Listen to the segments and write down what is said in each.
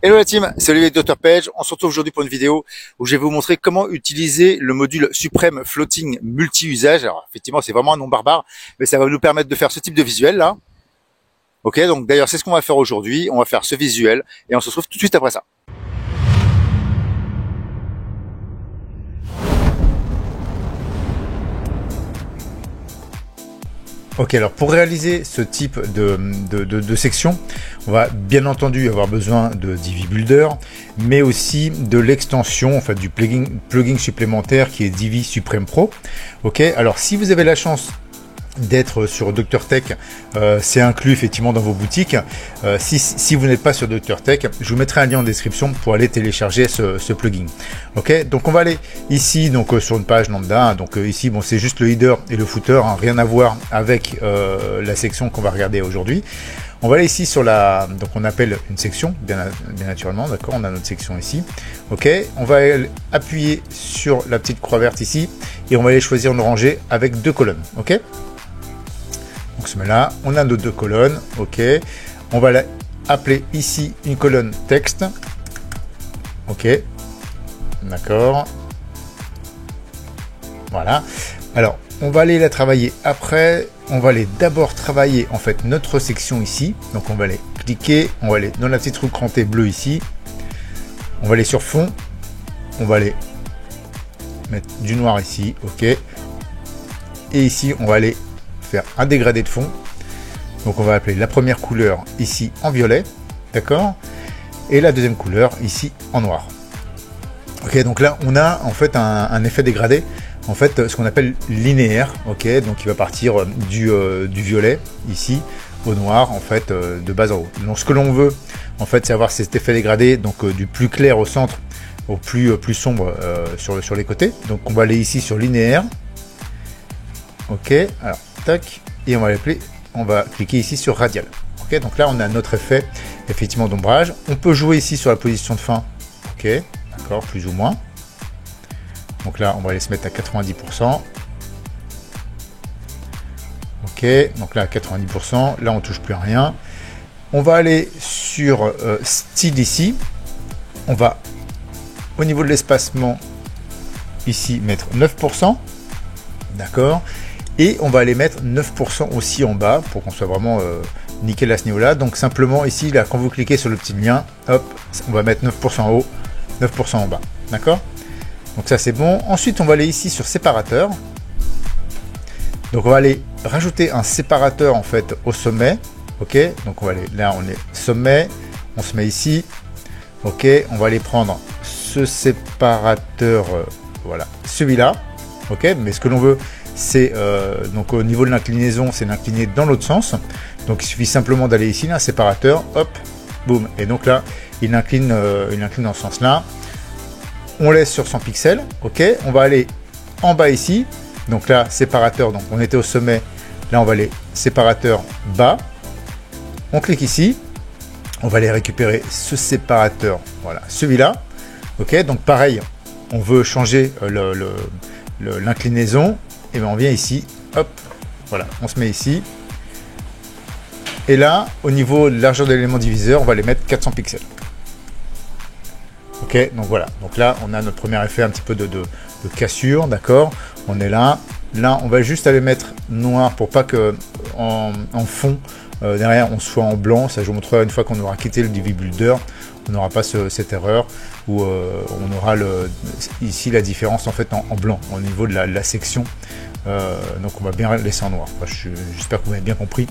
Hello la team, c'est Olivier de Dr Page. On se retrouve aujourd'hui pour une vidéo où je vais vous montrer comment utiliser le module Supreme Floating multi-usage. Alors effectivement c'est vraiment un nom barbare, mais ça va nous permettre de faire ce type de visuel là. Ok, donc d'ailleurs c'est ce qu'on va faire aujourd'hui. On va faire ce visuel et on se retrouve tout de suite après ça. Ok, alors pour réaliser ce type de section, on va bien entendu avoir besoin de Divi Builder, mais aussi de l'extension, en fait, du plugin supplémentaire qui est Divi Supreme Pro. Ok, alors si vous avez la chance d'être sur Dr Tech, c'est inclus effectivement dans vos boutiques. Si vous n'êtes pas sur Dr Tech, je vous mettrai un lien en description pour aller télécharger ce plugin. Ok, donc on va aller ici donc sur une page lambda. Donc ici bon, c'est juste le header et le footer, hein, rien à voir avec la section qu'on va regarder aujourd'hui. On va aller ici sur la, donc on appelle une section, bien naturellement, d'accord, on a notre section ici. Ok, on va appuyer sur la petite croix verte ici et on va aller choisir une rangée avec 2 colonnes. Ok. Donc ce là, on a nos 2 colonnes, ok. On va appeler ici une colonne texte, ok. D'accord. Voilà. Alors, on va aller la travailler après. On va aller d'abord travailler en fait notre section ici. Donc on va aller cliquer, on va aller dans la petite roue crantée bleue ici. On va aller sur fond. On va aller mettre du noir ici, ok. Et ici, on va aller faire un dégradé de fond. Donc on va appeler la première couleur ici en violet, d'accord, et la deuxième couleur ici en noir. Ok, donc là on a en fait un effet dégradé, en fait ce qu'on appelle linéaire, ok, donc il va partir du violet ici au noir en fait de bas en haut. Donc ce que l'on veut en fait c'est avoir cet effet dégradé, donc du plus clair au centre au plus sombre sur les côtés. Donc on va aller ici sur linéaire, ok, alors tac, et on va cliquer ici sur radial. Ok, donc là on a notre effet effectivement d'ombrage. On peut jouer ici sur la position de fin, ok, d'accord, plus ou moins. Donc là on va aller se mettre à 90%. Ok, donc là à 90%, là on touche plus à rien. On va aller sur style ici. On va au niveau de l'espacement ici mettre 9%, d'accord. Et on va aller mettre 9% aussi en bas pour qu'on soit vraiment nickel à ce niveau-là. Donc simplement ici, là, quand vous cliquez sur le petit lien, hop, on va mettre 9% en haut, 9% en bas. D'accord? Donc ça c'est bon. Ensuite, on va aller ici sur séparateur. Donc on va aller rajouter un séparateur en fait au sommet. Ok? Donc on va aller là, on est sommet, on se met ici. Ok? On va aller prendre ce séparateur, voilà, celui-là. Ok? Mais ce que l'on veut, c'est donc au niveau de l'inclinaison, c'est l'incliner dans l'autre sens. Donc il suffit simplement d'aller ici, un séparateur, hop, boum. Et donc là, il incline dans ce sens-là. On laisse sur 100 pixels, ok. On va aller en bas ici. Donc là, séparateur, donc on était au sommet. Là, on va aller séparateur bas. On clique ici. On va aller récupérer ce séparateur, voilà, celui-là. Ok, donc pareil, on veut changer l'inclinaison. Et bien on vient ici, hop, voilà, on se met ici. Et là, au niveau de largeur de l'élément diviseur, on va les mettre 400 pixels. Ok, donc voilà. Donc là, on a notre premier effet un petit peu de cassure, d'accord. On est là. Là, on va juste aller mettre noir pour pas que en fond, derrière, on soit en blanc. Ça, je vous montrerai une fois qu'on aura quitté le Divi Builder. On n'aura pas cette erreur où on aura ici la différence en fait en blanc au niveau de la section. Donc on va bien laisser en noir. Enfin, j'espère que vous avez bien compris.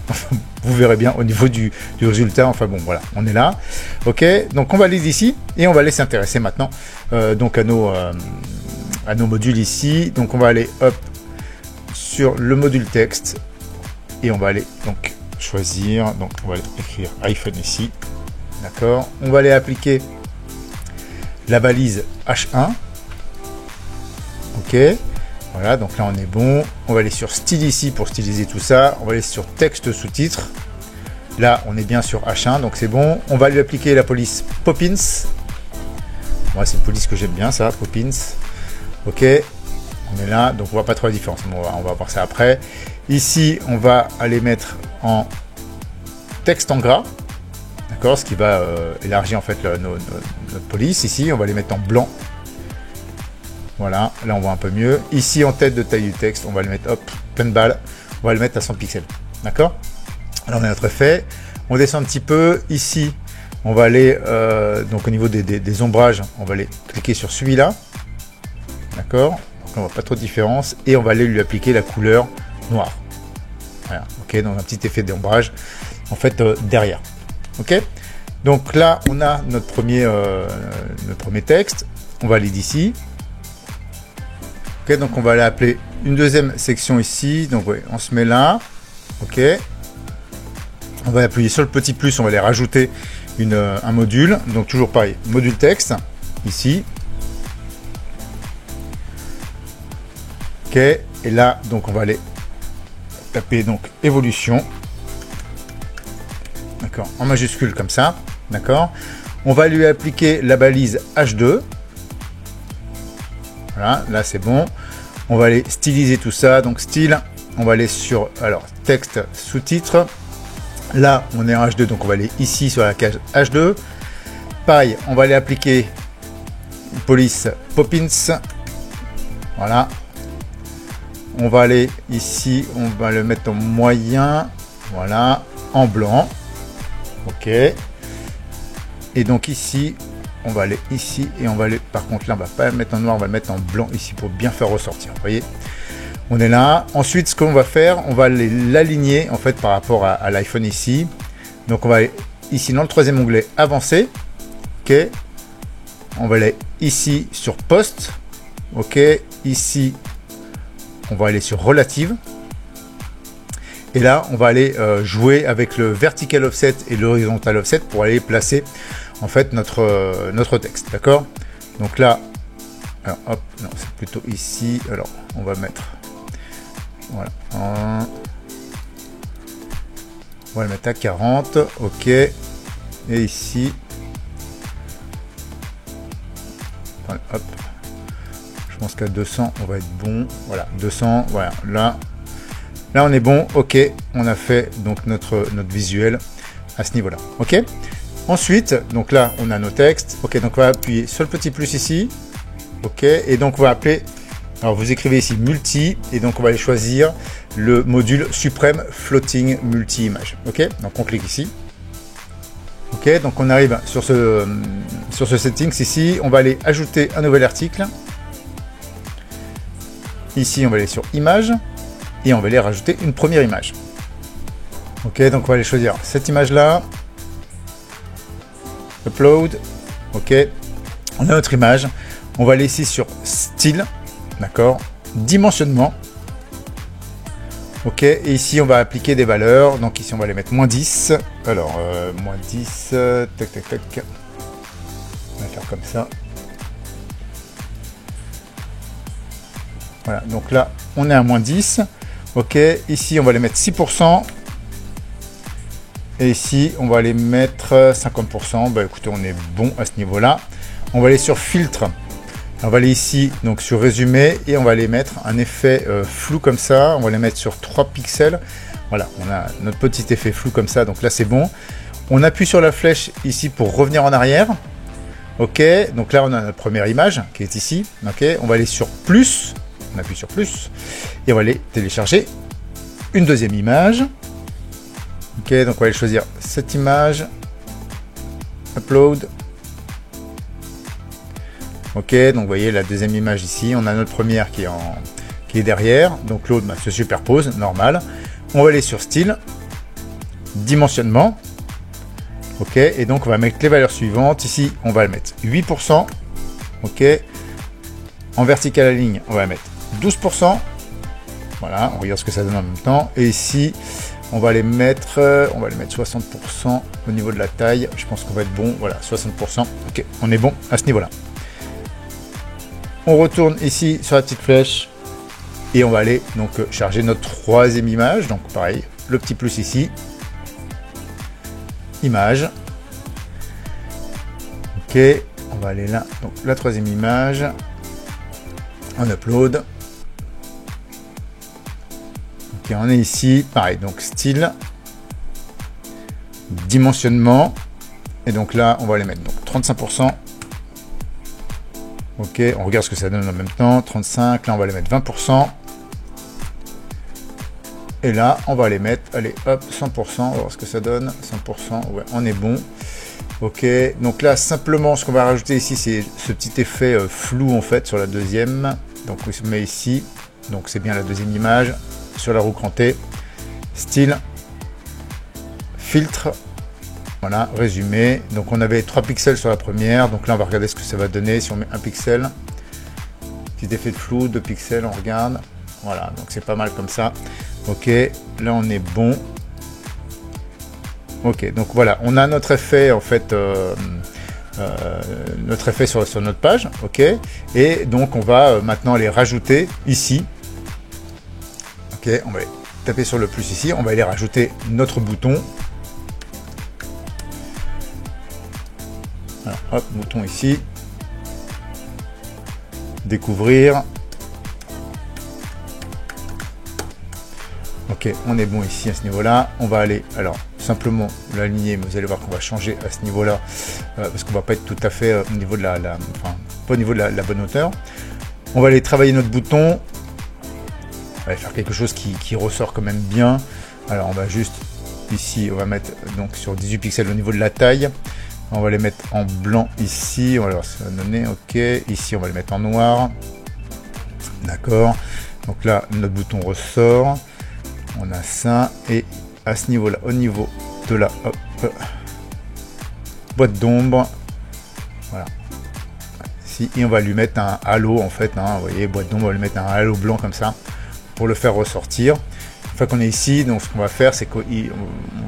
Vous verrez bien au niveau du résultat. Enfin bon, voilà, on est là. Ok, donc on va aller ici et on va aller s'intéresser maintenant donc à nos modules ici. Donc on va aller hop sur le module texte et on va aller donc choisir. Donc on va écrire iPhone ici. D'accord. On va aller appliquer la balise H1. Ok. Voilà, donc là on est bon. On va aller sur style ici pour styliser tout ça. On va aller sur texte sous-titre. Là on est bien sur H1, donc c'est bon. On va lui appliquer la police Poppins. Moi c'est une police que j'aime bien, ça, Poppins. Ok. On est là, donc on voit pas trop la différence. Bon, on va voir ça après. Ici on va aller mettre en texte en gras. d'accord, ce qui va élargir en fait notre police. Ici, on va les mettre en blanc. Voilà, là on voit un peu mieux. Ici, en tête de taille du texte, on va le mettre, hop, pleine balle. On va le mettre à 100 pixels, d'accord. Alors on a notre effet. On descend un petit peu. Ici, on va aller, donc au niveau des ombrages, on va aller cliquer sur celui-là, d'accord. Donc on voit pas trop de différence. Et on va aller lui appliquer la couleur noire. Voilà, ok, donc un petit effet d'ombrage, en fait, derrière. Ok. Donc là, on a notre premier texte. On va aller d'ici. Ok, donc on va aller appeler une deuxième section ici. Donc ouais, on se met là. Ok. On va appuyer sur le petit plus. On va aller rajouter un module. Donc toujours pareil, module texte ici. Ok. Et là, donc on va aller taper donc évolution. D'accord, en majuscule comme ça. D'accord. On va lui appliquer la balise H2. Voilà, là c'est bon. On va aller styliser tout ça. Donc style, on va aller sur texte sous-titre. Là, on est en H2, donc on va aller ici sur la case H2. Pareil, on va aller appliquer police Poppins. Voilà. On va aller ici, on va le mettre en moyen. Voilà, en blanc. Ok. Et donc ici, on va aller ici et on va aller, par contre là on va pas le mettre en noir, on va le mettre en blanc ici pour bien faire ressortir, vous voyez, on est là. Ensuite ce qu'on va faire, on va l'aligner en fait par rapport à l'iPhone ici. Donc on va aller ici dans le troisième onglet avancé. Ok, on va aller ici sur poste. Ok, ici on va aller sur relative et là on va aller jouer avec le vertical offset et l'horizontal offset pour aller placer en fait notre texte, d'accord. Donc là, alors hop, non c'est plutôt ici, alors on va mettre, voilà, on va le mettre à 40, ok, et ici, voilà, hop, je pense qu'à 200 on va être bon, voilà, 200, voilà, là on est bon, ok, on a fait donc notre visuel à ce niveau là, ok. Ensuite, donc là, on a nos textes. Ok, donc on va appuyer sur le petit plus ici. Ok, et donc on va appeler, alors vous écrivez ici multi, et donc on va aller choisir le module suprême floating multi-image. Ok, donc on clique ici. Ok, donc on arrive sur ce settings ici. On va aller ajouter un nouvel article. Ici, on va aller sur image, et on va aller rajouter une première image. Ok, donc on va aller choisir cette image-là. Upload, ok, on a notre image, on va aller ici sur style, d'accord, dimensionnement, ok, et ici on va appliquer des valeurs, donc ici on va les mettre -10, alors -10, tac tac tac, on va faire comme ça, voilà, donc là on est à -10, ok, ici on va les mettre 6%, et ici, on va aller mettre 50%. Bah écoutez, on est bon à ce niveau-là. On va aller sur filtre. On va aller ici, donc sur résumé, et on va aller mettre un effet flou comme ça. On va les mettre sur 3 pixels. Voilà, on a notre petit effet flou comme ça. Donc là, c'est bon. On appuie sur la flèche ici pour revenir en arrière. Ok, donc là, on a notre première image qui est ici. Ok, on va aller sur plus. On appuie sur plus. Et on va aller télécharger une deuxième image. Ok, donc on va aller choisir cette image, upload. Ok, donc vous voyez la deuxième image ici, on a notre première qui est derrière, donc l'autre se superpose, normal. On va aller sur style, dimensionnement. Ok, et donc on va mettre les valeurs suivantes. Ici, on va le mettre 8%. Ok, en vertical à la ligne, on va mettre 12%. Voilà, on regarde ce que ça donne en même temps. Et ici, on va les mettre 60% au niveau de la taille. Je pense qu'on va être bon. Voilà, 60%. Ok, on est bon à ce niveau-là. On retourne ici sur la petite flèche et on va aller donc charger notre troisième image. Donc pareil, le petit plus ici. Image. Ok, on va aller là. Donc la troisième image. On upload. Ok, on est ici. Pareil, donc style. Dimensionnement. Et donc là, on va les mettre donc 35%. Ok, on regarde ce que ça donne en même temps. 35, là on va les mettre 20%. Et là, on va les mettre, allez, hop, 100%. On va voir ce que ça donne. 100%, ouais, on est bon. Ok, donc là, simplement, ce qu'on va rajouter ici, c'est ce petit effet flou, en fait, sur la deuxième. Donc, on se met ici. Donc, c'est bien la deuxième image. Sur la roue crantée. Style. Filtre. Voilà, résumé. Donc, on avait 3 pixels sur la première. Donc là, on va regarder ce que ça va donner si on met 1 pixel. Petit effet de flou, 2 pixels, on regarde. Voilà, donc c'est pas mal comme ça. Ok, là, on est bon. Ok, donc voilà, on a notre effet en fait, notre effet sur notre page, ok, et donc on va maintenant les rajouter ici. Ok, on va taper sur le plus ici, on va aller rajouter notre bouton. Alors, hop, bouton ici, découvrir. Ok, on est bon ici à ce niveau-là. On va aller, alors, simplement l'aligner, mais vous allez voir qu'on va changer à ce niveau-là, parce qu'on va pas être tout à fait au niveau de enfin, pas au niveau de la bonne hauteur. On va aller travailler notre bouton. On va aller faire quelque chose qui ressort quand même bien. Alors, on va juste, ici, on va mettre donc sur 18 pixels au niveau de la taille. On va les mettre en blanc ici. On va voir ce que ça va donner. Ok, ici, on va les mettre en noir. D'accord. Donc là, notre bouton ressort. On a ça, et à ce niveau-là, au niveau de la boîte d'ombre, voilà. Ici, et on va lui mettre un halo en fait, hein, vous voyez, boîte d'ombre, on va lui mettre un halo blanc comme ça pour le faire ressortir. Une fois qu'on est ici, donc ce qu'on va faire, c'est qu'on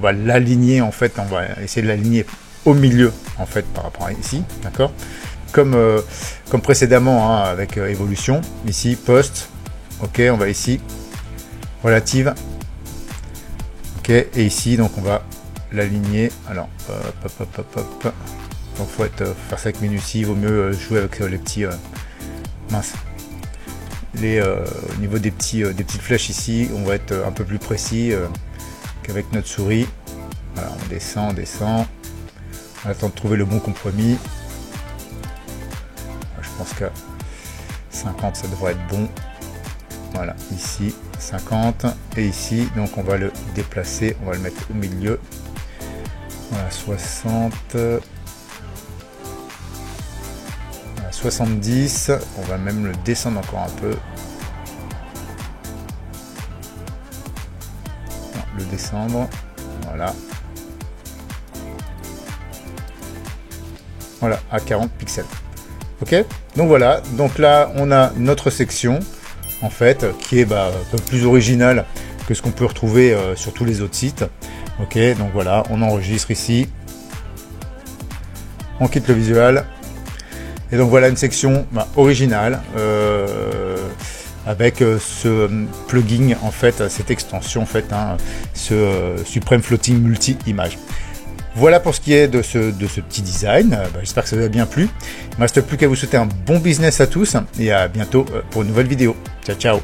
va l'aligner en fait, on va essayer de l'aligner au milieu en fait par rapport à ici, d'accord, comme précédemment hein, avec évolution. Ici, post, ok, on va ici, relative. Ok, et ici donc on va l'aligner. Alors donc faut faire ça avec minutie, il vaut mieux jouer avec les petits mince, au niveau des petites flèches ici, on va être un peu plus précis qu'avec notre souris. Voilà, on descend, on attend de trouver le bon compromis. Je pense qu'à 50 ça devrait être bon. Voilà, ici 50, et ici donc on va le déplacer, on va le mettre au milieu. Voilà, 60, voilà, 70, on va même le descendre encore un peu. Non, le descendre, voilà. Voilà, à 40 pixels. Ok, donc voilà, donc là on a notre section en fait, qui est un peu plus original que ce qu'on peut retrouver sur tous les autres sites. Ok, donc voilà, on enregistre ici, on quitte le visual, et donc voilà une section originale avec ce plugin en fait, cette extension en fait, hein, ce Supreme Floating Multi-Image. Voilà pour ce qui est de ce petit design. J'espère que ça vous a bien plu. Il ne me reste plus qu'à vous souhaiter un bon business à tous et à bientôt pour une nouvelle vidéo. Ciao, ciao.